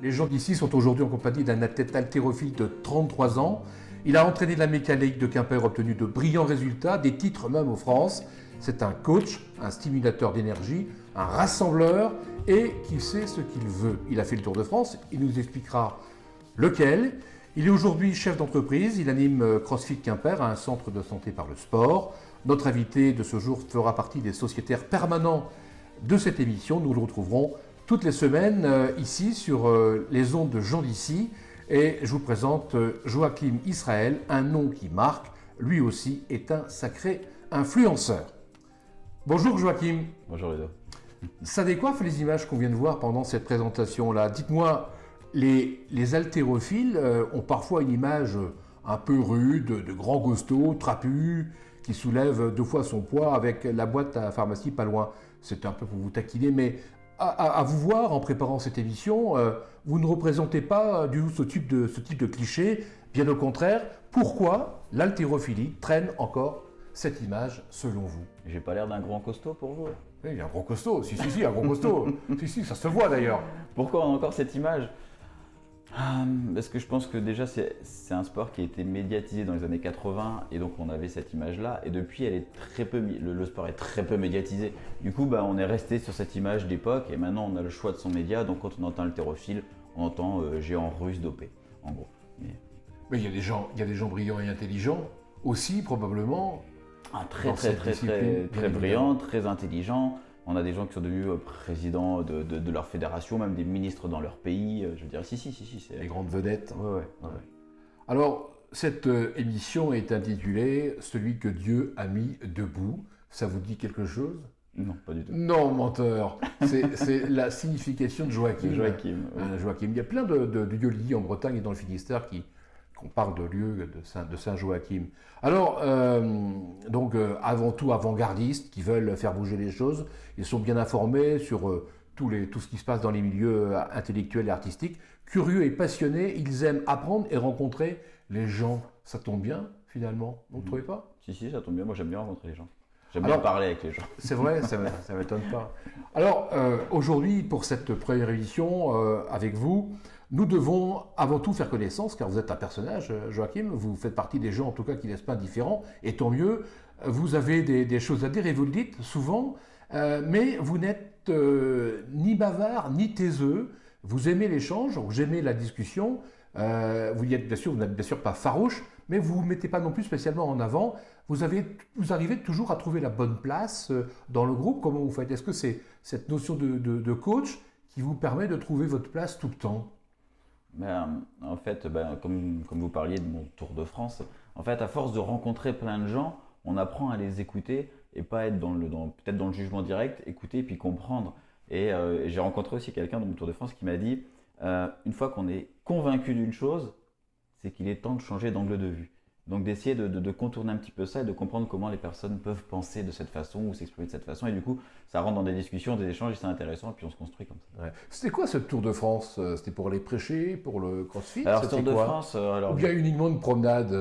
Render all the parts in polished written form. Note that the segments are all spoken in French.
Les gens d'ici sont aujourd'hui en compagnie d'un athlète haltérophile de 33 ans. Il a entraîné la mécanique de Quimper, obtenu de brillants résultats, des titres même en France. C'est un coach, un stimulateur d'énergie, un rassembleur et qui sait ce qu'il veut. Il a fait le Tour de France, il nous expliquera lequel. Il est aujourd'hui chef d'entreprise, il anime CrossFit Quimper, un centre de santé par le sport. Notre invité de ce jour fera partie des sociétaires permanents de cette émission. Nous le retrouverons toutes les semaines ici sur les ondes de Jean d'ici. Et je vous présente Joachim Israël, un nom qui marque. Lui aussi est un sacré influenceur. Bonjour Joachim. Bonjour Ludo. Ça décoiffe les images qu'on vient de voir pendant cette présentation-là. Dites-moi, les haltérophiles ont parfois une image un peu rude, de grands costauds, trapus, qui soulèvent 2 fois son poids avec la boîte à pharmacie pas loin. C'est un peu pour vous taquiner, mais à vous voir en préparant cette émission, vous ne représentez pas du tout ce type de cliché. Bien au contraire, pourquoi l'haltérophilie traîne encore cette image selon vous? J'ai pas l'air d'un grand costaud pour vous. Oui, il y a un gros costaud, si, un gros costaud. si, ça se voit d'ailleurs. Pourquoi on a encore cette image? Parce que je pense que déjà c'est un sport qui a été médiatisé dans les années 80 et donc on avait cette image-là et depuis elle est très peu, le sport est très peu médiatisé. Du coup on est resté sur cette image d'époque et maintenant on a le choix de son média, donc quand on entend haltérophile, on entend géant russe dopé, en gros. Mais il y a des gens brillants et intelligents aussi probablement. Très brillants, très intelligents. On a des gens qui sont devenus présidents de leur fédération, même des ministres dans leur pays. Je veux dire, si, c'est... Les grandes vedettes. Ouais. Alors, cette émission est intitulée « Celui que Dieu a mis debout ». Ça vous dit quelque chose? Non, pas du tout. Non, menteur. C'est la signification de Joachim. Joachim. Il y a plein de lieux liés en Bretagne et dans le Finistère qu'on parle de lieux de Saint-Joachim. Alors, avant tout avant-gardistes qui veulent faire bouger les choses, ils sont bien informés sur tout ce qui se passe dans les milieux intellectuels et artistiques. Curieux et passionnés, ils aiment apprendre et rencontrer les gens. Ça tombe bien, finalement, vous ne trouvez pas? Si, ça tombe bien. Moi, j'aime bien rencontrer les gens. J'aime bien parler avec les gens. C'est vrai, ça ne m'étonne pas. Alors, aujourd'hui, pour cette première édition, avec vous, nous devons avant tout faire connaissance, car vous êtes un personnage, Joachim, vous faites partie des gens en tout cas qui ne laissent pas indifférents, et tant mieux, vous avez des choses à dire et vous le dites souvent, mais vous n'êtes ni bavard ni taiseux, vous aimez l'échange, vous aimez la discussion, vous n'êtes bien sûr pas farouche, mais vous ne vous mettez pas non plus spécialement en avant, vous arrivez toujours à trouver la bonne place dans le groupe. Comment vous faites? Est-ce que c'est cette notion de coach qui vous permet de trouver votre place tout le temps? En fait, comme vous parliez de mon Tour de France, en fait, à force de rencontrer plein de gens, on apprend à les écouter et pas être peut-être dans le jugement direct, écouter puis comprendre. Et j'ai rencontré aussi quelqu'un dans mon Tour de France qui m'a dit, une fois qu'on est convaincu d'une chose, c'est qu'il est temps de changer d'angle de vue. Donc d'essayer de contourner un petit peu ça et de comprendre comment les personnes peuvent penser de cette façon ou s'exprimer de cette façon. Et du coup, ça rentre dans des discussions, des échanges et c'est intéressant et puis on se construit comme ça. Ouais. C'était quoi ce Tour de France? C'était pour aller prêcher, pour le CrossFit? Alors, Tour de France, ou bien uniquement une promenade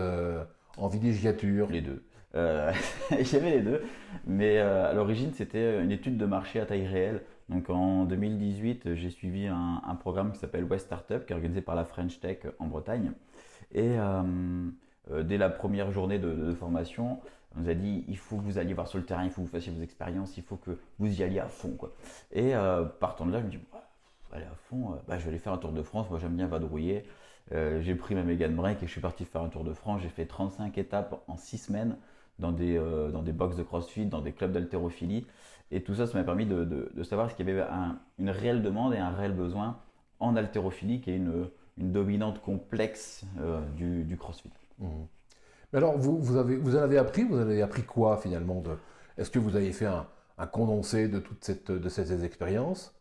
en villégiature? Les deux. J'aimais les deux, mais à l'origine c'était une étude de marché à taille réelle. Donc en 2018, j'ai suivi un programme qui s'appelle West Startup, qui est organisé par la French Tech en Bretagne. Et dès la première journée de formation, on nous a dit il faut que vous alliez voir sur le terrain, il faut que vous fassiez vos expériences, il faut que vous y alliez à fond, quoi. Et partant de là, je me dis aller à fond, je vais aller faire un Tour de France, moi j'aime bien vadrouiller. J'ai pris ma Mégane Break et je suis parti faire un Tour de France. J'ai fait 35 étapes en 6 semaines dans des box de CrossFit, dans des clubs d'haltérophilie. Et tout ça, ça m'a permis de savoir ce qu'il y avait une réelle demande et un réel besoin en haltérophilie, qui est une dominante complexe du CrossFit. Mmh. Mais alors, vous en avez appris quoi finalement Est-ce que vous avez fait un condensé de ces expériences?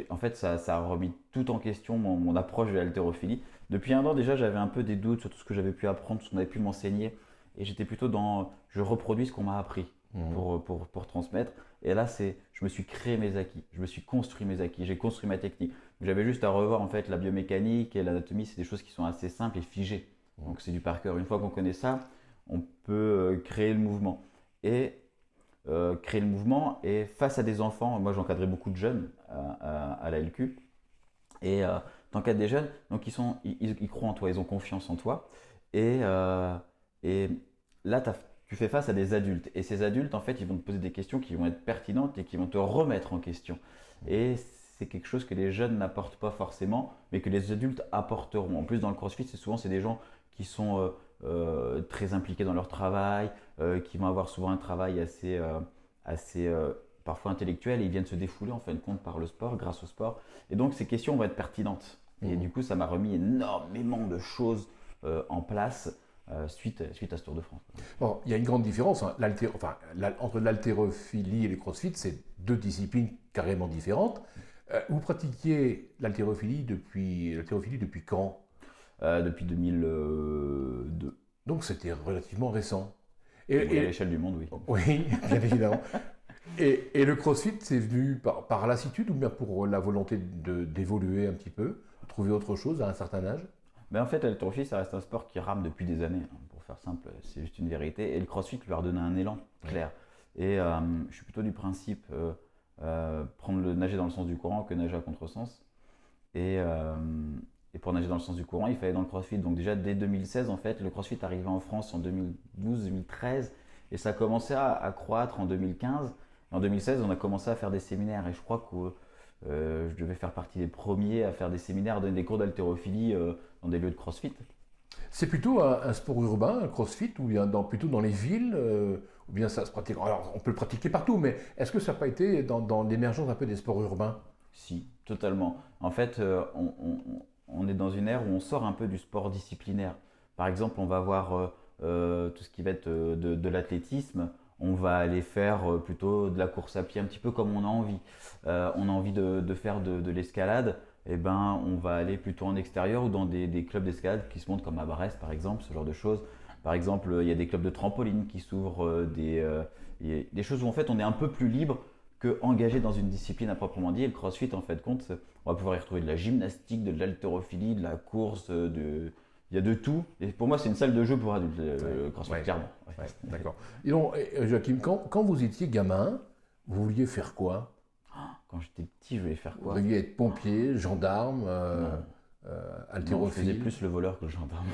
En fait, ça a remis tout en question mon approche de l'haltérophilie. Depuis 1 an déjà, j'avais un peu des doutes sur tout ce que j'avais pu apprendre, ce qu'on avait pu m'enseigner. Et j'étais plutôt je reproduis ce qu'on m'a appris pour transmettre. Et là, je me suis créé mes acquis, je me suis construit mes acquis, j'ai construit ma technique. J'avais juste à revoir en fait la biomécanique et l'anatomie, c'est des choses qui sont assez simples et figées. Donc c'est du par cœur. Une fois qu'on connaît ça, on peut créer le mouvement. Et face à des enfants, moi j'encadrais beaucoup de jeunes à la LQ, et t'encadres des jeunes, donc ils croient en toi, ils ont confiance en toi. Et là, tu fais face à des adultes. Et ces adultes, en fait, ils vont te poser des questions qui vont être pertinentes et qui vont te remettre en question. Et c'est quelque chose que les jeunes n'apportent pas forcément, mais que les adultes apporteront. En plus, dans le CrossFit, c'est des gens qui sont très impliqués dans leur travail, qui vont avoir souvent un travail assez parfois intellectuel, et ils viennent se défouler en fin de compte par le sport, grâce au sport. Et donc, ces questions vont être pertinentes. Et du coup, ça m'a remis énormément de choses en place. Suite à ce Tour de France. Bon, il y a une grande différence hein, entre l'haltérophilie et le crossfit, c'est deux disciplines carrément différentes. Vous pratiquiez l'haltérophilie depuis quand? Depuis 2002. Donc c'était relativement récent. Oui, à l'échelle du monde, oui. Oui, bien évidemment. Et le crossfit, c'est venu par lassitude ou bien pour la volonté d'évoluer un petit peu, de trouver autre chose à un certain âge? Mais en fait, l'haltérophilie, ça reste un sport qui rame depuis des années. Pour faire simple, c'est juste une vérité. Et le crossfit lui a redonné un élan clair. Et je suis plutôt du principe nager dans le sens du courant que nager à contresens. Et pour nager dans le sens du courant, il fallait dans le crossfit. Donc déjà, dès 2016, en fait, le crossfit arrivait en France en 2012-2013. Et ça a commencé à croître en 2015. Et en 2016, on a commencé à faire des séminaires. Et je crois que je devais faire partie des premiers à faire des séminaires, à donner des cours d'haltérophilie dans des lieux de crossfit. C'est plutôt un sport urbain, un crossfit, ou bien plutôt dans les villes, ou bien ça se pratique. Alors on peut le pratiquer partout, mais est-ce que ça n'a pas été dans l'émergence un peu des sports urbains? Si, totalement. En fait, on est dans une ère où on sort un peu du sport disciplinaire. Par exemple, on va voir tout ce qui va être de l'athlétisme. On va aller faire plutôt de la course à pied un petit peu comme on a envie. On a envie de faire de l'escalade, et ben on va aller plutôt en extérieur ou dans des clubs d'escalade qui se montent comme à Brest par exemple, ce genre de choses. Par exemple, il y a des clubs de trampoline qui s'ouvrent, des choses où en fait on est un peu plus libre que engagé dans une discipline à proprement dit. Et le crossfit en fait compte, on va pouvoir y retrouver de la gymnastique, de l'haltérophilie, de la course, il y a de tout. Et pour moi, c'est une salle de jeu pour adultes, le CrossFit, clairement. Ouais, d'accord. Et donc, Joachim, quand vous étiez gamin, vous vouliez faire quoi? Quand j'étais petit, je voulais faire quoi? Vous vouliez être pompier, gendarme, haltérophile? Non, je faisais plus le voleur que le gendarme.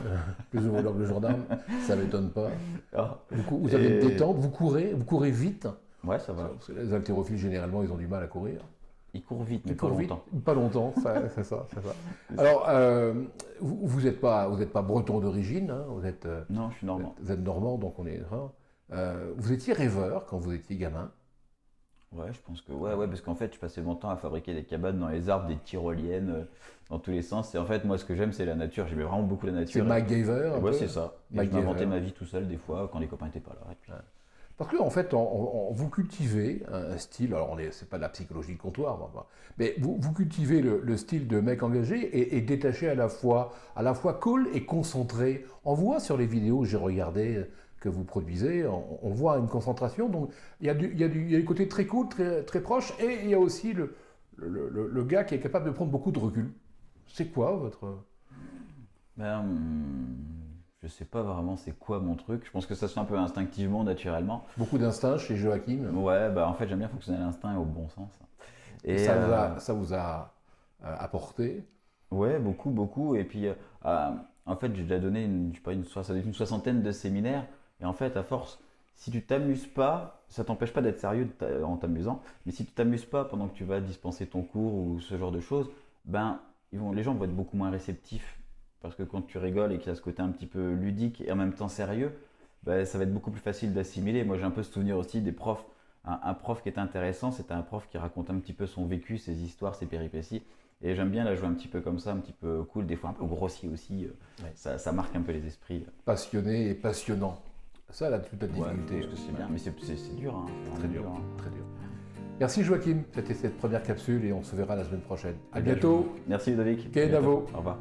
Plus le voleur que le gendarme, ça ne m'étonne pas. Ah. Vous avez une détente, vous courez vite? Ouais, ça va. Parce que les haltérophiles, généralement, ils ont du mal à courir. Ils courent vite, mais pas longtemps. Pas longtemps, c'est ça. Alors, vous n'êtes pas breton d'origine, hein, non, je suis normand. Vous êtes normand, donc on est. Vous étiez rêveur quand vous étiez gamin? Ouais, je pense que ouais, parce qu'en fait, je passais mon temps à fabriquer des cabanes dans les arbres, des tyroliennes, dans tous les sens. Et en fait, moi, ce que j'aime, c'est la nature. J'aimais vraiment beaucoup la nature. C'est MacGyver. Ouais, c'est ça. Je m'inventais ma vie tout seul des fois quand les copains n'étaient pas là. Et puis... Parce que en fait, vous cultivez un style, alors c'est pas de la psychologie de comptoir, mais vous cultivez le style de mec engagé et détaché à la fois cool et concentré. On voit sur les vidéos, j'ai regardé, que vous produisez, on voit une concentration, donc il y a du côté très cool, très, très proche, et il y a aussi le gars qui est capable de prendre beaucoup de recul. C'est quoi votre... Je sais pas vraiment c'est quoi mon truc. Je pense que ça se fait un peu instinctivement, naturellement. Beaucoup d'instinct chez Joachim. Ouais, en fait j'aime bien fonctionner à l'instinct et au bon sens. Et ça vous a apporté? Ouais, beaucoup. Et puis en fait j'ai déjà donné une soixantaine de séminaires. Et en fait à force, si tu t'amuses pas, ça t'empêche pas d'être sérieux en t'amusant. Mais si tu t'amuses pas pendant que tu vas dispenser ton cours ou ce genre de choses, les gens vont être beaucoup moins réceptifs. Parce que quand tu rigoles et qu'il y a ce côté un petit peu ludique et en même temps sérieux, ça va être beaucoup plus facile d'assimiler. Moi, j'ai un peu ce souvenir aussi des profs. Un prof qui était intéressant, c'était un prof qui raconte un petit peu son vécu, ses histoires, ses péripéties. Et j'aime bien la jouer un petit peu comme ça, un petit peu cool, des fois un peu grossier aussi. Ouais. Ça marque un peu les esprits. Passionné et passionnant. Ça, là, toute la difficulté. Je pense que c'est bien, mais c'est dur. Hein. Très dur. Merci Joachim, c'était cette première capsule et on se verra la semaine prochaine. À bientôt. Merci Ludovic. Kenavo. Au revoir.